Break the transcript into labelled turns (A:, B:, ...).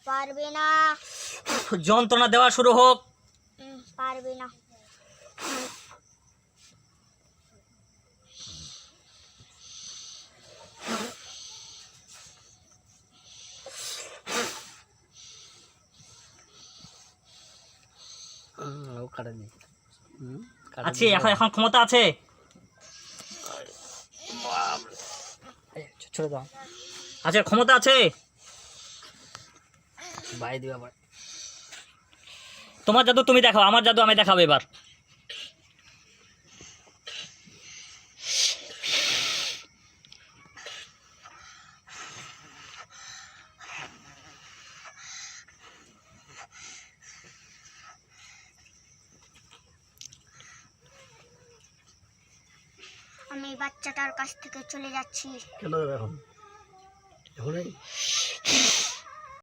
A: পারবে না।
B: যন্ত্রণা দেওয়া শুরু হোক।
A: পারবে না।
B: আছে, এখন এখন ক্ষমতা আছে। ছেড়ে দাও। আছে, ক্ষমতা আছে। তোমার জাদু তুমি দেখাও, আমার জাদু আমি দেখাবো এবার।
A: আমি বাচ্চাটার কাছ থেকে চলে যাচ্ছি।
C: কেন এখন?